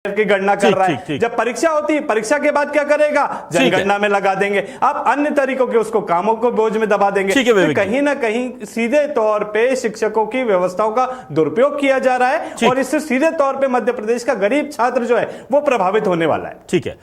की गणना कर रहा है। जब परीक्षा होती है, परीक्षा के बाद क्या करेगा, जनगणना में लगा देंगे। आप अन्य तरीकों के उसको कामों को बोझ में दबा देंगे। तो कहीं ना कहीं सीधे तौर पे शिक्षकों की व्यवस्थाओं का दुरुपयोग किया जा रहा है और इससे सीधे तौर पे मध्य प्रदेश का गरीब छात्र जो है वो प्रभावित होने वाला है। ठीक है,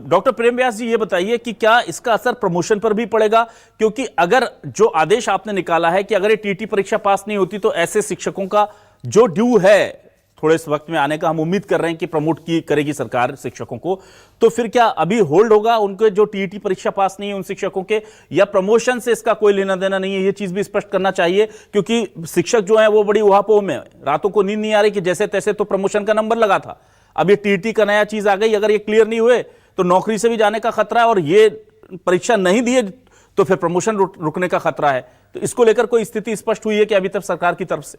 डॉक्टर प्रेम व्यास जी, ये बताइए कि क्या इसका असर प्रमोशन पर भी पड़ेगा? क्योंकि अगर जो आदेश आपने निकाला है कि अगर ये टीटी परीक्षा पास नहीं होती तो ऐसे शिक्षकों का जो ड्यू है थोड़े इस वक्त में आने का, हम उम्मीद कर रहे हैं कि प्रमोट करेगी सरकार शिक्षकों को, तो फिर क्या अभी होल्ड होगा उनके जो टीईटी परीक्षा पास नहीं है उन शिक्षकों के, या प्रमोशन से इसका कोई लेना देना नहीं है? ये चीज भी स्पष्ट करना चाहिए, क्योंकि शिक्षक जो है वो बड़ी उहापोह में, रातों को नींद नहीं आ रही कि जैसे तैसे तो प्रमोशन का नंबर लगा था, अब ये टीईटी का नया चीज आ गई, अगर ये क्लियर नहीं हुए तो नौकरी से भी जाने का खतरा है, और ये परीक्षा नहीं दिए तो फिर प्रमोशन रुकने का खतरा है। तो इसको लेकर कोई स्थिति स्पष्ट हुई है कि अभी तक सरकार की तरफ से?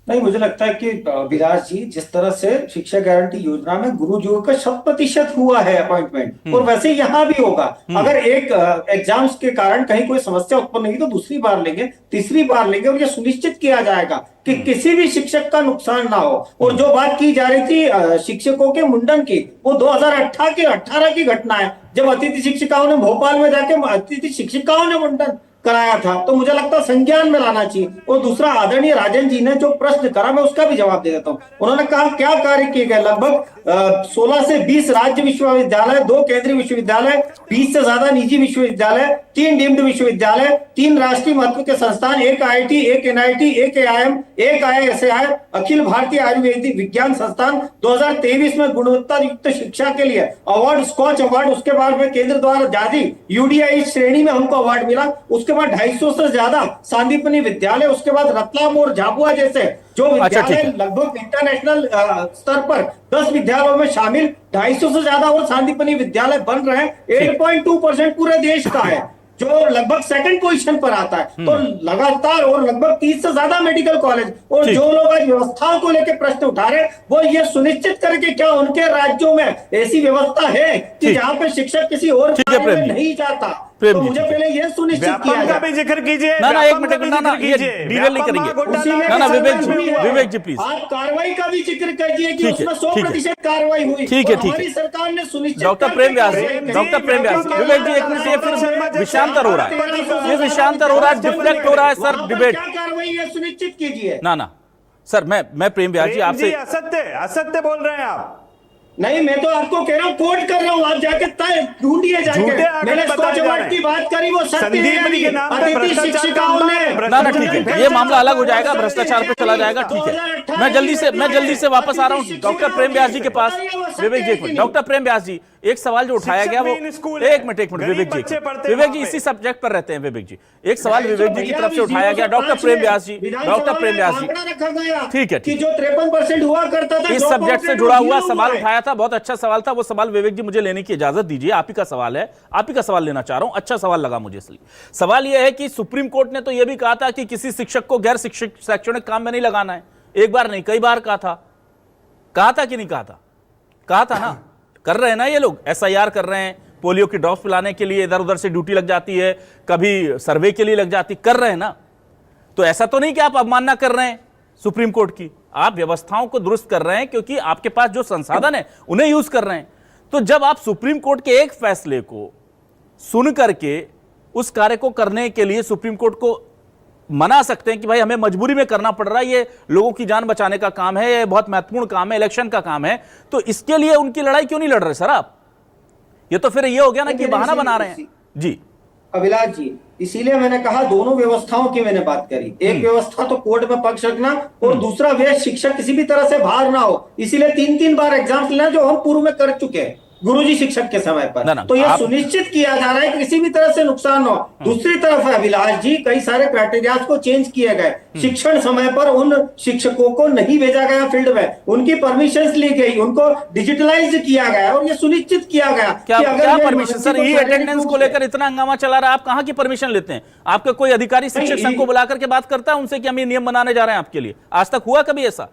नहीं, मुझे लगता है कि विलास जी, जिस तरह से शिक्षा गारंटी योजना में गुरुजियों का 100% हुआ है अपॉइंटमेंट, और वैसे यहाँ भी होगा। अगर एक एग्जाम्स के कारण कहीं कोई समस्या उत्पन्न हुई तो दूसरी बार लेंगे, तीसरी बार लेंगे, और यह सुनिश्चित किया जाएगा कि किसी भी शिक्षक का नुकसान ना हो। और जो बात की जा रही थी शिक्षकों के मुंडन की, वो 2018 की घटना है, जब अतिथि शिक्षिकाओं ने भोपाल में जाके अतिथि शिक्षिकाओं ने मुंडन कराया था। तो मुझे लगता है संज्ञान में लाना चाहिए। और दूसरा, आदरणीय राजन जी ने जो प्रश्न करा, मैं उसका भी जवाब दे देता हूं। उन्होंने कहा क्या कार्य किए गए। लगभग 16 से 20 राज्य विश्वविद्यालय, 2 केंद्रीय विश्वविद्यालय, 20 से ज्यादा निजी विश्वविद्यालय, 3 डीम्ड विश्वविद्यालय, 3 राष्ट्रीय महत्व के संस्थान, 1 IIT, 1 NIT, 1 AIM, 1 IISAI, Akhil Bharatiya Ayurvedic विज्ञान संस्थान 2023 में गुणवत्ता युक्त शिक्षा के लिए अवार्ड, स्कॉच अवार्ड, उसके बाद में केंद्र द्वारा जारी UDI श्रेणी में हमको अवार्ड मिला। उसके बाद 250 से ज्यादा सांदीपनि विद्यालय, उसके बाद रतलाम और झाबुआ जैसे जो विद्यालय लगभग इंटरनेशनल स्तर पर 10 विद्यालयों में शामिल, 250 से ज्यादा और सांदीपनि विद्यालय बन रहे हैं। 8.2% पूरे देश का है, जो लगभग 2nd पोजीशन पर आता है। तो लगातार, और लगभग 30 से ज्यादा मेडिकल कॉलेज, और जो लोग आज व्यवस्थाओं को लेकर प्रश्न उठा रहे वो ये सुनिश्चित करके क्या उनके राज्यों में ऐसी व्यवस्था है कि जहां पे शिक्षक किसी और नहीं जाता। तो मुझे पहले ये सुनिश्चित किया जाए। जिक्र कीजिए ना, एक मिनट, ये डिटेल नहीं करेंगे ना, विवेक जी प्लीज आप कार्रवाई का भी जिक्र कीजिए कि उसमें 100% कार्रवाई हुई। ठीक है, हमारी सरकार ने सुनिश्चित। डॉक्टर प्रेम व्यास, विवेक जी एक मिनट, ये फिर विषयांतर हो रहा है, ये विषयांतर हो रहा है, डिफ्लेक्ट हो रहा है सर डिबेट। क्या कार्रवाई है सुनिश्चित कीजिए। ना सर, मैं प्रेम व्यास जी आपसे असत्य बोल रहे हैं आप। नहीं, मैं तो आपको कह रहा हूँ, कोट कर रहा हूँ, आप जाके ढूंढिए जाके। मैंने स्कॉच अवार्ड की बात करी, वो सत्य है। अतिथि शिक्षिकाओं ने ना ठीक है, ये मामला अलग हो जाएगा, भ्रष्टाचार पे चला जाएगा। ठीक है, मैं जल्दी से वापस आ रहा हूँ डॉक्टर प्रेम व्यास जी के पास। विवेक जी, डॉक्टर प्रेम व्यास जी, एक सवाल जो उठाया गया वो, एक मिनट विवेक जी इसी सब्जेक्ट पर रहते हैं। विवेक जी, एक सवाल विवेक जी की तरफ से उठाया गया, डॉक्टर प्रेम व्यास जी, ठीक है, जो 53% हुआ करता था, इस सब्जेक्ट से जुड़ा हुआ सवाल उठाया था, बहुत अच्छा सवाल था वो सवाल। विवेक जी, मुझे लेने की इजाजत दीजिए, आप ही का सवाल है, आप ही का सवाल लेना चाह रहा हूं, अच्छा सवाल लगा मुझे। इसलिए सवाल यह है कि सुप्रीम कोर्ट ने तो यह भी कहा था कि किसी शिक्षक को गैर शैक्षणिक काम में नहीं लगाना है। एक बार नहीं, कई बार कहा था कि नहीं कहा था? कहा था ना। कर रहे हैं ना ये लोग, SIR कर रहे हैं, पोलियो की ड्रॉप्स पिलाने के लिए इधर उधर से ड्यूटी लग जाती है, कभी सर्वे के लिए लग जाती, कर रहे हैं ना। तो ऐसा तो नहीं कि आप अवमानना कर रहे हैं सुप्रीम कोर्ट की, आप व्यवस्थाओं को दुरुस्त कर रहे हैं, क्योंकि आपके पास जो संसाधन है उन्हें यूज कर रहे हैं। तो जब आप सुप्रीम कोर्ट के एक फैसले को सुन करके उस कार्य को करने के लिए सुप्रीम कोर्ट को मना सकते हैं कि भाई हमें मजबूरी में करना पड़ रहा है, ये लोगों की जान बचाने का काम है, ये बहुत महत्वपूर्ण काम है, इलेक्शन का काम है, तो इसके लिए उनकी लड़ाई क्यों नहीं लड़ रहे सर आप? ये तो फिर ये हो गया ना कि बहाना बना रहे हैं जी। अभिलाष जी, इसीलिए मैंने कहा दोनों व्यवस्थाओं की मैंने बात करी। एक व्यवस्था तो कोर्ट में पक्ष रखना, और दूसरा वे शिक्षक किसी भी तरह से बाहर ना हो। इसीलिए 3 बार एग्जाम लेना, जो हम पूर्व में कर चुके हैं गुरुजी शिक्षक के समय पर। तो यह सुनिश्चित किया जा रहा है कि किसी भी तरह से नुकसान हो। दूसरी तरफ है अभिलाष जी, कई सारे क्राइटेरिया को चेंज किए गए। शिक्षण समय पर उन शिक्षकों को नहीं भेजा गया फील्ड में, उनकी परमिशन ली गई, उनको डिजिटलाइज किया गया, और यह सुनिश्चित किया गया क्या परमिशन सर? ई अटेंडेंस को लेकर इतना हंगामा चला रहा है, आप कहां की परमिशन लेते हैं? आपका कोई अधिकारी शिक्षक संघ को बुला करके बात करता है उनसे कि हम ये नियम बनाने जा रहे हैं आपके लिए? आज तक हुआ कभी ऐसा?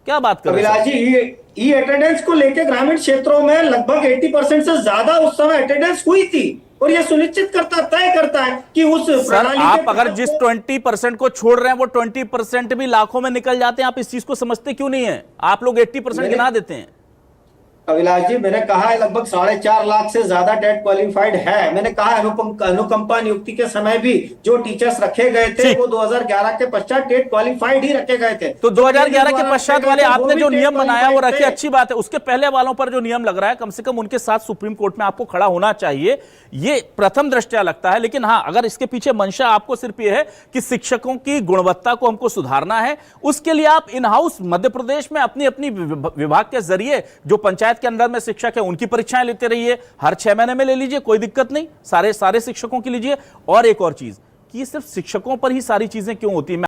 क्या बात कर रहे हैं अभिलाष जी? ई अटेंडेंस को लेकर ग्रामीण क्षेत्रों में लगभग 80% से ज्यादा उस समय अटेंडेंस हुई थी। और ये सुनिश्चित तय करता है कि उस सर प्रणाली आप के अगर तहत जिस 20% को छोड़ रहे हैं वो 20% भी लाखों में निकल जाते हैं, आप इस चीज को समझते क्यों नहीं है? आप लोग 80% गिना देते हैं। अभिलाष जी, मैंने कहा है लगभग 4.5 लाख से ज्यादा टेट क्वालिफाइड है। मैंने कहा अनुकंपा नियुक्ति के समय भी जो टीचर्स रखे गए थे वो 2011 के पश्चात टेट क्वालिफाइड ही रखे गए थे। तो 2011 के पश्चात वाले आपने जो नियम बनाया वो रखे, थे। अच्छी बात है। उसके पहले वालों पर जो नियम लग रहा है, कम से कम उनके साथ सुप्रीम कोर्ट में आपको खड़ा होना चाहिए, ये प्रथम दृष्टया लगता है। लेकिन हाँ, अगर इसके पीछे मंशा आपको सिर्फ ये है कि शिक्षकों की गुणवत्ता को हमको सुधारना है, उसके लिए आप इन हाउस मध्य प्रदेश में अपनी अपनी विभाग के जरिए जो पंचायत के अंदर में शिक्षक है उनकी परीक्षाएं लेते रहिए, हर 6 महीने में ले लीजिए, कोई दिक्कत नहीं, सारे शिक्षकों की लीजिए। और एक और चीज कि ये सिर्फ शिक्षकों पर ही सारी चीजें क्यों होती है?